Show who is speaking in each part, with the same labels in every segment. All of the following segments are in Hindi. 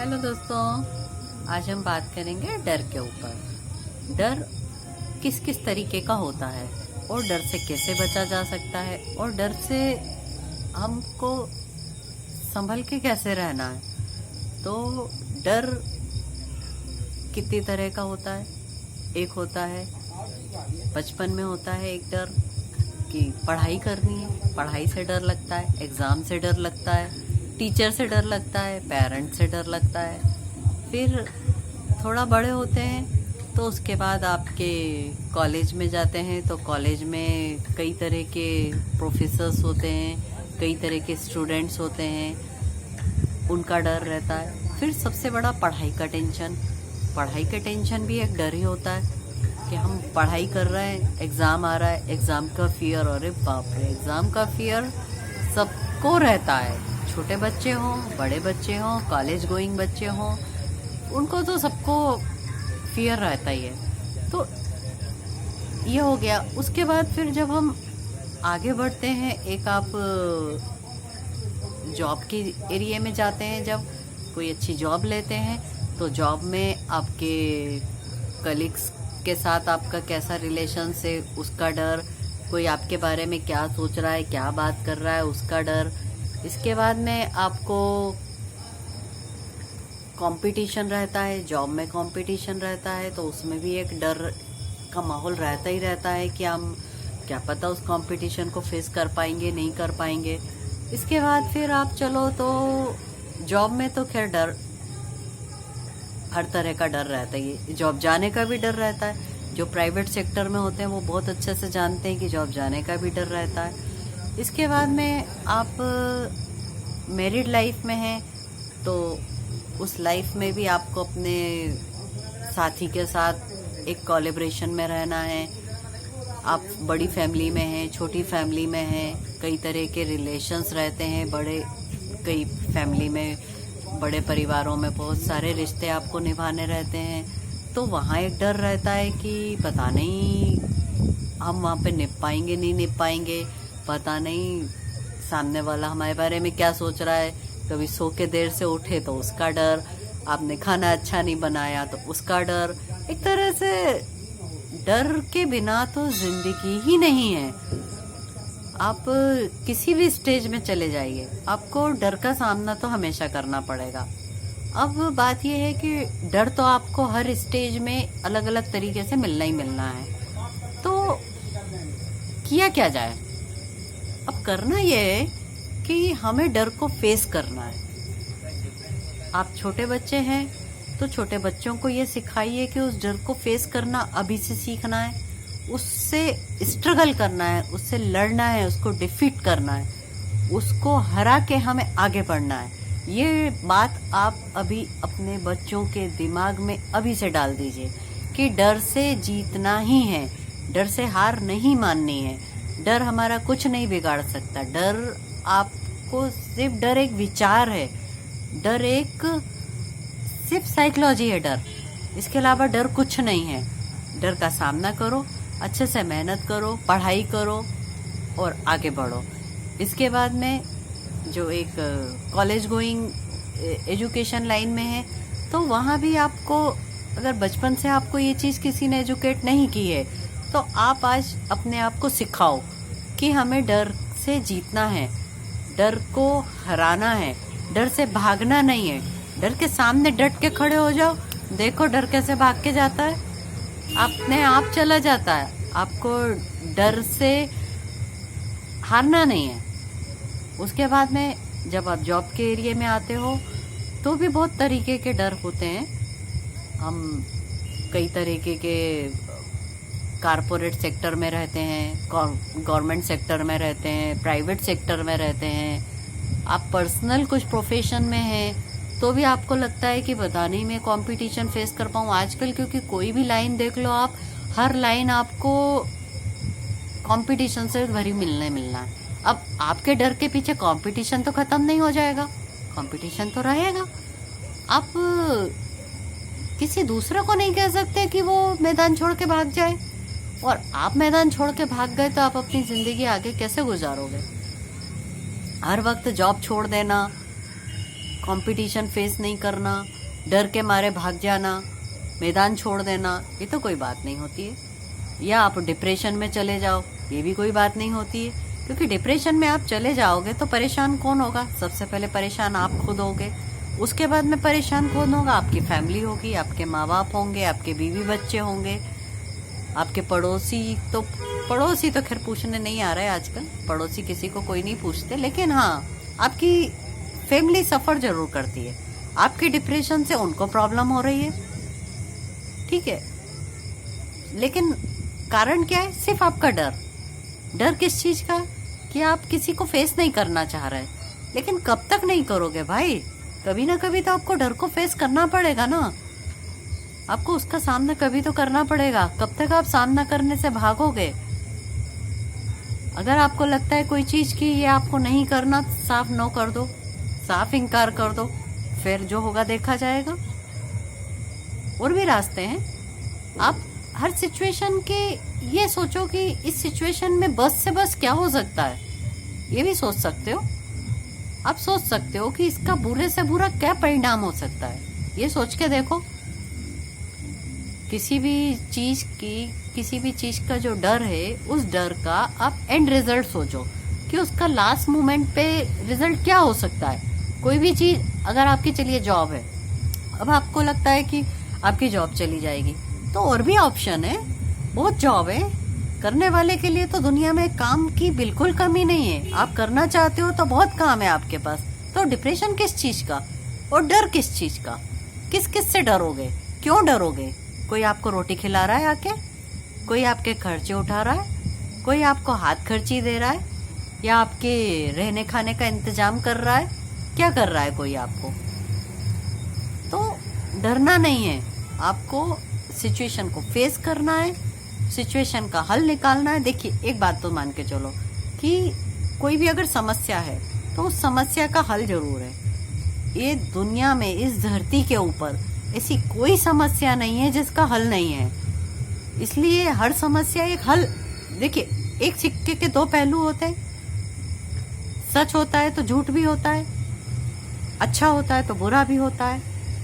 Speaker 1: हेलो दोस्तों, आज हम बात करेंगे डर के ऊपर। डर किस किस तरीके का होता है और डर से कैसे बचा जा सकता है और डर से हमको संभल के कैसे रहना है। तो डर कितनी तरह का होता है। एक होता है बचपन में होता है एक डर कि पढ़ाई करनी है, पढ़ाई से डर लगता है, एग्ज़ाम से डर लगता है, टीचर से डर लगता है, पेरेंट्स से डर लगता है। फिर थोड़ा बड़े होते हैं तो उसके बाद आपके कॉलेज में जाते हैं तो कॉलेज में कई तरह के प्रोफेसर्स होते हैं, कई तरह के स्टूडेंट्स होते हैं, उनका डर रहता है। फिर सबसे बड़ा पढ़ाई का टेंशन। पढ़ाई का टेंशन भी एक डर ही होता है कि हम पढ़ाई कर रहे हैं, एग्ज़ाम आ रहा है, एग्ज़ाम का फियर। अरे बाप रे, एग्ज़ाम का फियर सबको रहता है, छोटे बच्चे हों, बड़े बच्चे हों, कॉलेज गोइंग बच्चे हों, उनको तो सबको फियर रहता ही है। तो ये हो गया। उसके बाद फिर जब हम आगे बढ़ते हैं, एक आप जॉब के एरिया में जाते हैं, जब कोई अच्छी जॉब लेते हैं तो जॉब में आपके कलीग्स के साथ आपका कैसा रिलेशन है उसका डर, कोई आपके बारे में क्या सोच रहा है, क्या बात कर रहा है उसका डर। इसके बाद में आपको कंपटीशन रहता है, जॉब में कंपटीशन रहता है तो उसमें भी एक डर का माहौल रहता ही रहता है कि हम क्या पता उस कंपटीशन को फेस कर पाएंगे नहीं कर पाएंगे। इसके बाद फिर आप चलो तो जॉब में तो खैर डर, हर तरह का डर रहता है। जॉब जाने का भी डर रहता है। जो प्राइवेट सेक्टर में होते हैं वो बहुत अच्छे से जानते हैं कि जॉब जाने का भी डर रहता है। इसके बाद में आप मैरिड लाइफ में हैं तो उस लाइफ में भी आपको अपने साथी के साथ एक कोलैबोरेशन में रहना है। आप बड़ी फैमिली में हैं, छोटी फैमिली में हैं, कई तरह के रिलेशंस रहते हैं। कई फैमिली में, बड़े परिवारों में बहुत सारे रिश्ते आपको निभाने रहते हैं। तो वहाँ एक डर रहता है कि पता नहीं हम वहाँ पे निभ पाएंगे नहीं निभ पाएंगे, पता नहीं सामने वाला हमारे बारे में क्या सोच रहा है। कभी सो के देर से उठे तो उसका डर, आपने खाना अच्छा नहीं बनाया तो उसका डर। एक तरह से डर के बिना तो जिंदगी ही नहीं है। आप किसी भी स्टेज में चले जाइए, आपको डर का सामना तो हमेशा करना पड़ेगा। अब बात यह है कि डर तो आपको हर स्टेज में अलग अलग तरीके से मिलना ही मिलना है। तो किया क्या जाए? अब करना यह है कि हमें डर को फेस करना है। आप छोटे बच्चे हैं तो छोटे बच्चों को ये सिखाइए कि उस डर को फेस करना अभी से सीखना है, उससे स्ट्रगल करना है, उससे लड़ना है, उसको डिफीट करना है, उसको हरा के हमें आगे बढ़ना है। ये बात आप अभी अपने बच्चों के दिमाग में अभी से डाल दीजिए कि डर से जीतना ही है, डर से हार नहीं माननी है। डर हमारा कुछ नहीं बिगाड़ सकता। डर आपको सिर्फ, डर एक विचार है, डर एक सिर्फ साइकोलॉजी है डर, इसके अलावा डर कुछ नहीं है। डर का सामना करो, अच्छे से मेहनत करो, पढ़ाई करो और आगे बढ़ो। इसके बाद में जो एक कॉलेज गोइंग एजुकेशन लाइन में है तो वहाँ भी आपको, अगर बचपन से आपको ये चीज़ किसी ने एजुकेट नहीं की है तो आप आज अपने आप को सिखाओ कि हमें डर से जीतना है, डर को हराना है, डर से भागना नहीं है। डर के सामने डट के खड़े हो जाओ, देखो डर कैसे भाग के जाता है, अपने आप चला जाता है। आपको डर से हारना नहीं है। उसके बाद में जब आप जॉब के एरिया में आते हो तो भी बहुत तरीके के डर होते हैं। हम कई तरीके के कारपोरेट सेक्टर में रहते हैं, गवर्नमेंट सेक्टर में रहते हैं, प्राइवेट सेक्टर में रहते हैं। आप पर्सनल कुछ प्रोफेशन में हैं तो भी आपको लगता है कि पता नहीं मैं कंपटीशन फेस कर पाऊँ आजकल, क्योंकि कोई भी लाइन देख लो आप, हर लाइन आपको कंपटीशन से भरी मिलना है। अब आपके डर के पीछे कंपटीशन तो खत्म नहीं हो जाएगा, कंपटीशन तो रहेगा। आप किसी दूसरे को नहीं कह सकते कि वो मैदान छोड़ के भाग जाए, और आप मैदान छोड़ के भाग गए तो आप अपनी जिंदगी आगे कैसे गुजारोगे? हर वक्त जॉब छोड़ देना, कंपटीशन फेस नहीं करना, डर के मारे भाग जाना, मैदान छोड़ देना, ये तो कोई बात नहीं होती है। या आप डिप्रेशन में चले जाओ, ये भी कोई बात नहीं होती है। क्योंकि डिप्रेशन में आप चले जाओगे तो परेशान कौन होगा? सबसे पहले परेशान आप खुद होगे, उसके बाद में परेशान कौन होगा? आपकी फैमिली होगी, आपके माँ बाप होंगे, आपके बीवी बच्चे होंगे, आपके पड़ोसी तो खैर पूछने नहीं आ रहे आजकल, पड़ोसी किसी को कोई नहीं पूछते, लेकिन हाँ आपकी फैमिली सफर जरूर करती है। आपके डिप्रेशन से उनको प्रॉब्लम हो रही है, ठीक है, लेकिन कारण क्या है? सिर्फ आपका डर किस चीज का? कि आप किसी को फेस नहीं करना चाह रहे। लेकिन कब तक नहीं करोगे भाई? कभी ना कभी तो आपको डर को फेस करना पड़ेगा ना, आपको उसका सामना कभी तो करना पड़ेगा। कब तक आप सामना करने से भागोगे? अगर आपको लगता है कोई चीज की ये आपको नहीं करना, साफ नो कर दो, साफ इनकार कर दो, फिर जो होगा देखा जाएगा। और भी रास्ते हैं। आप हर सिचुएशन के ये सोचो कि इस सिचुएशन में बस से बस क्या हो सकता है, ये भी सोच सकते हो। आप सोच सकते हो कि इसका बुरे से बुरा क्या परिणाम हो सकता है, ये सोच के देखो। किसी भी चीज का जो डर है, उस डर का आप एंड रिजल्ट सोचो कि उसका लास्ट मोमेंट पे रिजल्ट क्या हो सकता है। कोई भी चीज, अगर आपकी चलिए जॉब है, अब आपको लगता है कि आपकी जॉब चली जाएगी, तो और भी ऑप्शन है, बहुत जॉब है करने वाले के लिए। तो दुनिया में काम की बिल्कुल कमी नहीं है। आप करना चाहते हो तो बहुत काम है आपके पास। तो डिप्रेशन किस चीज का और डर किस चीज का? किस किस से डरोगे? क्यों डरोगे? कोई आपको रोटी खिला रहा है आके, कोई आपके खर्चे उठा रहा है, कोई आपको हाथ खर्ची दे रहा है, या आपके रहने खाने का इंतजाम कर रहा है? क्या कर रहा है कोई आपको? तो डरना नहीं है, आपको सिचुएशन को फेस करना है, सिचुएशन का हल निकालना है। देखिए एक बात तो मान के चलो कि कोई भी अगर समस्या है तो उस समस्या का हल जरूर है। ये दुनिया में, इस धरती के ऊपर ऐसी कोई समस्या नहीं है जिसका हल नहीं है। इसलिए हर समस्या एक हल। देखिए एक सिक्के के दो पहलू होते हैं, सच होता है तो झूठ भी होता है, अच्छा होता है तो बुरा भी होता है।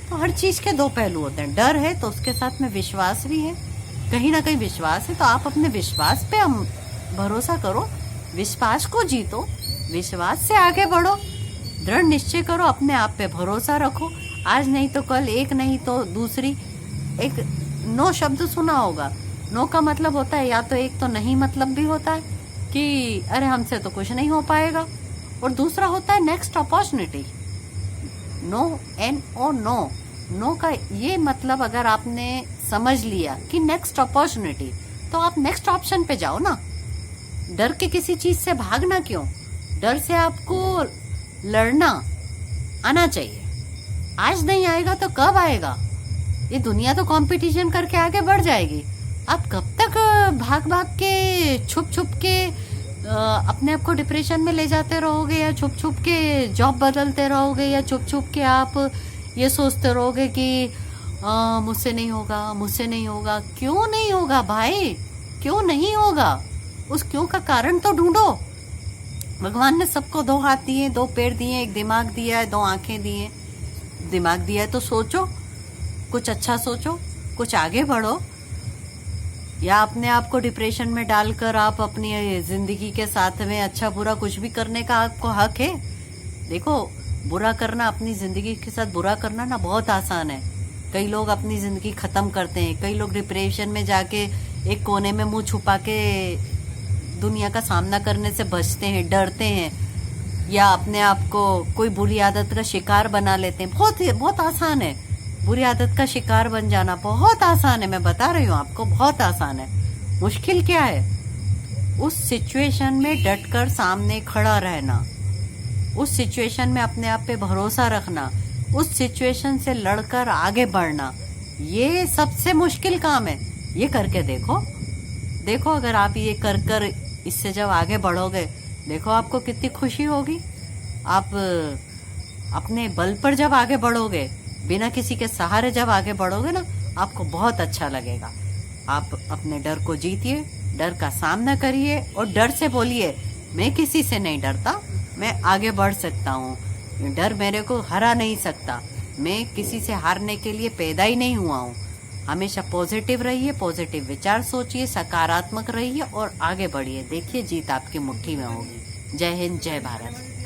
Speaker 1: तो हर चीज के दो पहलू होते हैं। डर है तो उसके साथ में विश्वास भी है, कहीं ना कहीं विश्वास है, तो आप अपने विश्वास पे भरोसा करो, विश्वास को जीतो, विश्वास से आगे बढ़ो, दृढ़ निश्चय करो, अपने आप पे भरोसा रखो। आज नहीं तो कल, एक नहीं तो दूसरी। एक नो शब्द सुना होगा। नो का मतलब होता है या तो एक तो नहीं मतलब भी होता है कि अरे हमसे तो कुछ नहीं हो पाएगा, और दूसरा होता है next opportunity. No, NO, no. No का ये मतलब अगर आपने समझ लिया कि नेक्स्ट अपॉर्चुनिटी, तो आप नेक्स्ट ऑप्शन पे जाओ ना। डर के किसी चीज से भागना क्यों? डर से आपको लड़ना आना चाहिए। आज नहीं आएगा तो कब आएगा? ये दुनिया तो कंपटीशन करके आगे बढ़ जाएगी। आप कब तक भाग भाग के, छुप छुप के अपने आप को डिप्रेशन में ले जाते रहोगे, या छुप छुप के जॉब बदलते रहोगे, या छुप छुप के आप ये सोचते रहोगे कि मुझसे नहीं होगा, मुझसे नहीं होगा। क्यों नहीं होगा भाई? क्यों नहीं होगा? उस क्यों का कारण तो ढूंढो। भगवान ने सबको दो हाथ दिए, दो पैर दिए, एक दिमाग दिया है, दो आंखें दी है। दिमाग दिया है तो सोचो, कुछ अच्छा सोचो, कुछ आगे बढ़ो। या अपने आप को डिप्रेशन में डालकर आप अपनी जिंदगी के साथ में अच्छा बुरा कुछ भी करने का आपको हक है। देखो, बुरा करना, अपनी जिंदगी के साथ बुरा करना ना बहुत आसान है। कई लोग अपनी जिंदगी खत्म करते हैं, कई लोग डिप्रेशन में जाके एक कोने में मुंह छुपा के दुनिया का सामना करने से बचते हैं, डरते हैं, या अपने आप को कोई बुरी आदत का शिकार बना लेते हैं। बहुत आसान है बुरी आदत का शिकार बन जाना, बहुत आसान है। मैं बता रही हूँ आपको, बहुत आसान है। मुश्किल क्या है? उस सिचुएशन में डटकर सामने खड़ा रहना, उस सिचुएशन में अपने आप पे भरोसा रखना, उस सिचुएशन से लड़कर आगे बढ़ना, ये सबसे मुश्किल काम है। ये करके देखो अगर आप ये कर इससे जब आगे बढ़ोगे, देखो आपको कितनी खुशी होगी। आप अपने बल पर जब आगे बढ़ोगे, बिना किसी के सहारे जब आगे बढ़ोगे ना, आपको बहुत अच्छा लगेगा। आप अपने डर को जीतिए, डर का सामना करिए, और डर से बोलिए मैं किसी से नहीं डरता, मैं आगे बढ़ सकता हूँ। डर मेरे को हरा नहीं सकता। मैं किसी से हारने के लिए पैदा ही नहीं हुआ हूँ। हमेशा पॉजिटिव रहिए, पॉजिटिव विचार सोचिए, सकारात्मक रहिए और आगे बढ़िए। देखिए जीत आपकी मुट्ठी में होगी। जय हिंद, जय भारत।